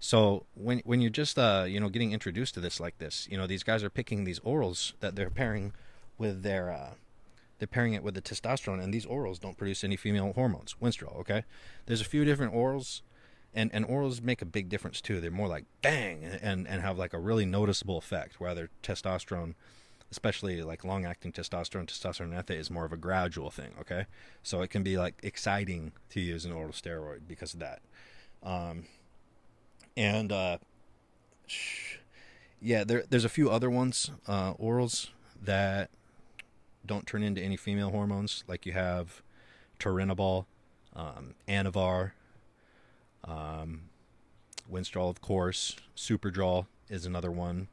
So when you're just you know, getting introduced to this like this, you know, these guys are picking these orals that they're pairing with they're pairing it with the testosterone, and these orals don't produce any female hormones. Winstrol, okay? There's a few different orals And orals make a big difference too. They're more like bang and have like a really noticeable effect, where their testosterone, especially like long-acting testosterone enanthate, is more of a gradual thing, okay? So it can be like exciting to use an oral steroid because of that. Yeah, there's a few other ones, orals, that don't turn into any female hormones. Like you have Dbol, Anavar, winstrol, of course. Superdrol is another one.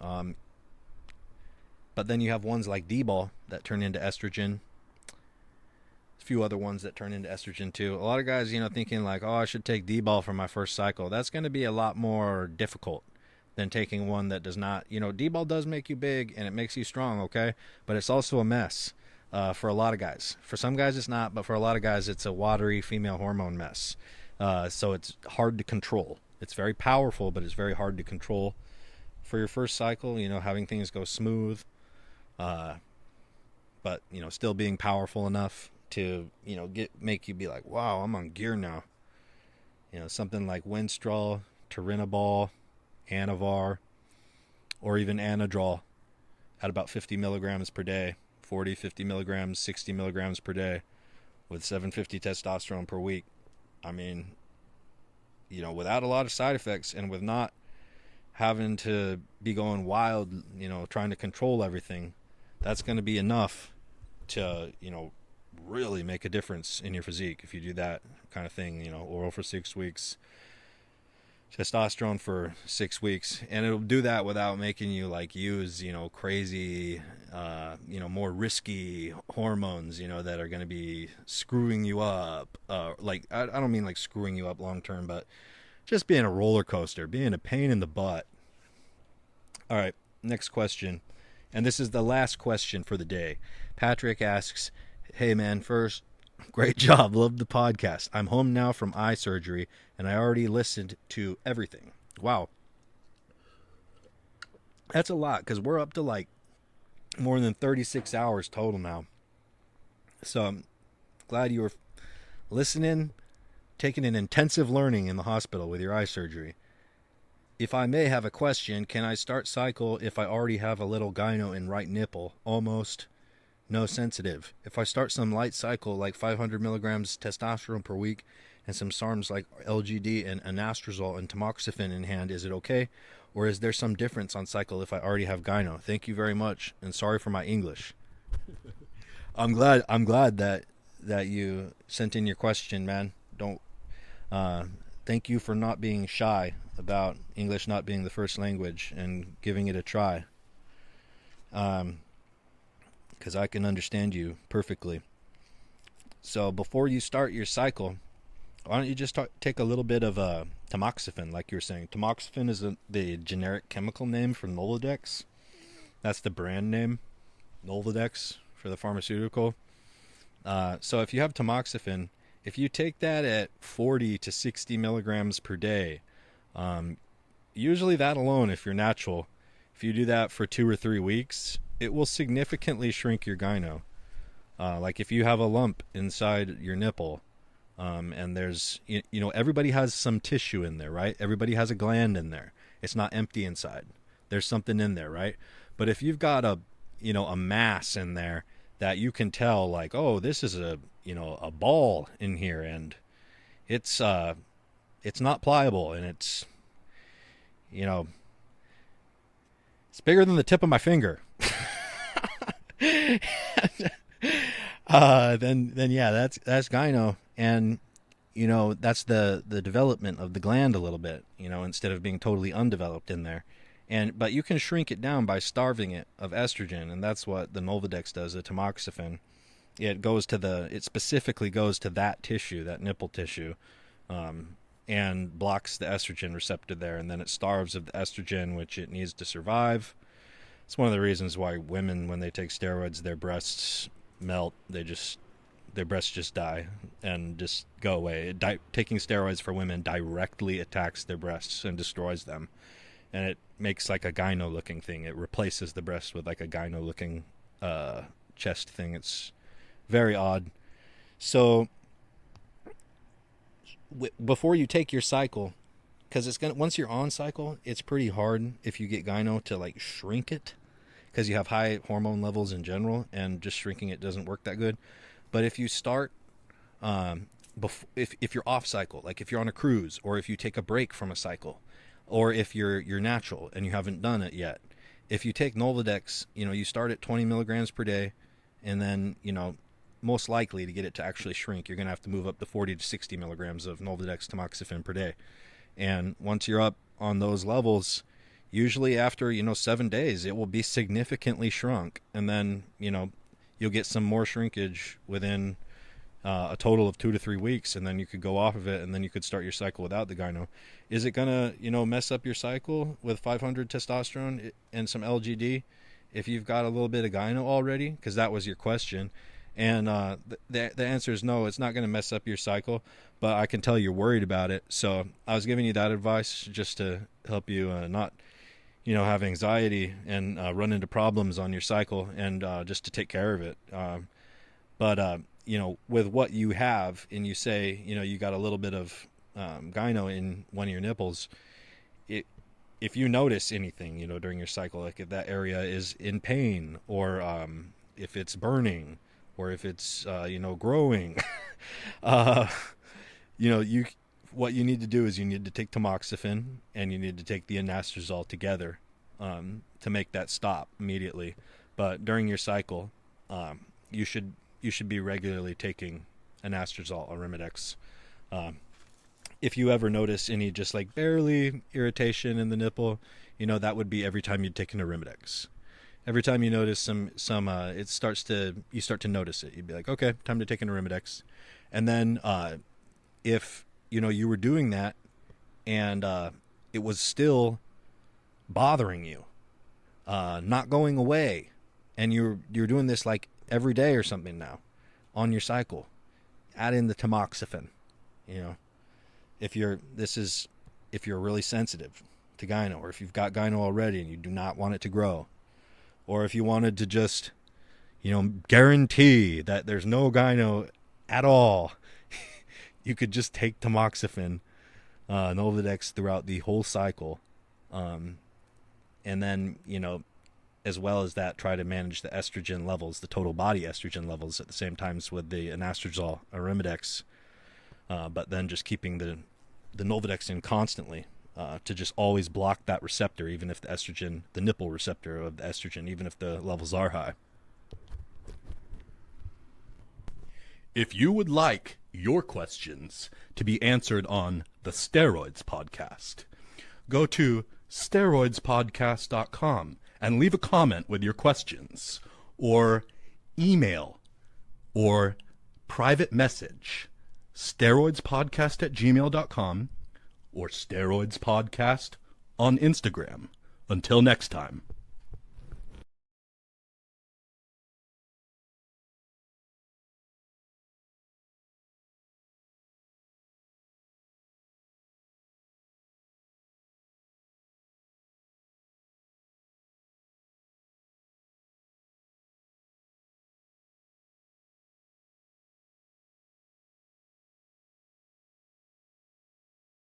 But then you have ones like Dbol that turn into estrogen. A few other ones that turn into estrogen too. A lot of guys, thinking like, oh, I should take Dbol for my first cycle. That's going to be a lot more difficult than taking one that does not. Dbol does make you big and it makes you strong, okay? But it's also a mess for a lot of guys. For some guys it's not, but for a lot of guys it's a watery female hormone mess. So it's hard to control. It's very powerful, but it's very hard to control. For your first cycle, having things go smooth, but still being powerful enough to make you be like, wow, I'm on gear now. Something like winstrol, Dbol, Anavar, or even Anadrol at about 50 milligrams per day, 40, 50 milligrams, 60 milligrams per day, with 750 testosterone per week. I mean, without a lot of side effects and with not having to be going wild, trying to control everything, that's going to be enough to, really make a difference in your physique if you do that kind of thing. Oral for 6 weeks, testosterone for 6 weeks, and it'll do that without making you like use crazy more risky hormones that are going to be screwing you up, like I don't mean like screwing you up long term, but just being a roller coaster, being a pain in the butt. All right, next question, and this is the last question for the day. Patrick asks, hey man, first, great job. Love the podcast. I'm home now from eye surgery, and I already listened to everything. Wow. That's a lot, because we're up to like more than 36 hours total now. So I'm glad you were listening, taking an intensive learning in the hospital with your eye surgery. If I may have a question, can I start cycle if I already have a little gyno in right nipple? Almost no sensitive. If I start some light cycle like 500 milligrams testosterone per week and some SARMs like LGD and anastrozole and tamoxifen in hand, is it okay? Or is there some difference on cycle if I already have gyno? Thank you very much, and sorry for my English. I'm glad that you sent in your question, man. Thank you for not being shy about English not being the first language and giving it a try. Because I can understand you perfectly. So before you start your cycle, why don't you just take a little bit of tamoxifen, like you were saying. Tamoxifen is the generic chemical name for Nolvadex. That's the brand name, Nolvadex, for the pharmaceutical. So if you have tamoxifen, if you take that at 40 to 60 milligrams per day, usually that alone, if you're natural, if you do that for 2 or 3 weeks, it will significantly shrink your gyno. Like if you have a lump inside your nipple, and there's, everybody has some tissue in there, right? Everybody has a gland in there. It's not empty inside. There's something in there, right? But if you've got a mass in there that you can tell, like, oh, this is a ball in here, and it's not pliable, and it's bigger than the tip of my finger. Then yeah, that's gyno, and that's the development of the gland a little bit, instead of being totally undeveloped in there. But you can shrink it down by starving it of estrogen, and that's what the Nolvadex does, the tamoxifen. It specifically goes to that tissue, that nipple tissue, and blocks the estrogen receptor there, and then it starves of the estrogen which it needs to survive. It's one of the reasons why women, when they take steroids, their breasts melt. Their breasts just die and just go away. Taking steroids for women directly attacks their breasts and destroys them. And it makes like a gyno-looking thing. It replaces the breast with like a gyno-looking chest thing. It's very odd. So before you take your cycle, because it's gonna, once you're on cycle, it's pretty hard if you get gyno to like shrink it, because you have high hormone levels in general, and just shrinking it doesn't work that good. But if you start, if you're off cycle, like if you're on a cruise, or if you take a break from a cycle, or if you're natural and you haven't done it yet, if you take Nolvadex, you start at 20 milligrams per day, and then most likely to get it to actually shrink, you're going to have to move up to 40 to 60 milligrams of Nolvadex tamoxifen per day. And once you're up on those levels, usually after 7 days, it will be significantly shrunk, and then you'll get some more shrinkage within a total of 2 to 3 weeks, and then you could go off of it, and then you could start your cycle without the gyno. Is it gonna mess up your cycle with 500 testosterone and some LGD if you've got a little bit of gyno already? Because that was your question. And the answer is no, it's not going to mess up your cycle, but I can tell you're worried about it. So I was giving you that advice just to help you not, have anxiety and run into problems on your cycle, and just to take care of it. But with what you have, and you say, you got a little bit of gyno in one of your nipples, if you notice anything, during your cycle, like if that area is in pain, or if it's burning, or if it's growing, what you need to do is you need to take tamoxifen, and you need to take the anastrozole together to make that stop immediately. But during your cycle, you should be regularly taking anastrozole or Arimidex. If you ever notice any just like barely irritation in the nipple, that would be every time you'd take an Arimidex. Every time you notice some you start to notice it. You'd be like, okay, time to take an Arimidex. And then if you were doing that and it was still bothering you, not going away, and you're doing this like every day or something now on your cycle, add in the tamoxifen. If you're really sensitive to gyno, or if you've got gyno already and you do not want it to grow, or if you wanted to just guarantee that there's no gyno at all, you could just take tamoxifen, Nolvadex, throughout the whole cycle, and then as well as that, try to manage the estrogen levels, the total body estrogen levels, at the same times with the anastrozole or Arimidex, but then just keeping the Nolvadex in constantly, to just always block that receptor, even if the nipple receptor of the estrogen, even if the levels are high. If you would like your questions to be answered on the Steroids podcast, go to steroidspodcast.com and leave a comment with your questions, or email or private message steroidspodcast@gmail.com or steroidspodcast on Instagram. Until next time.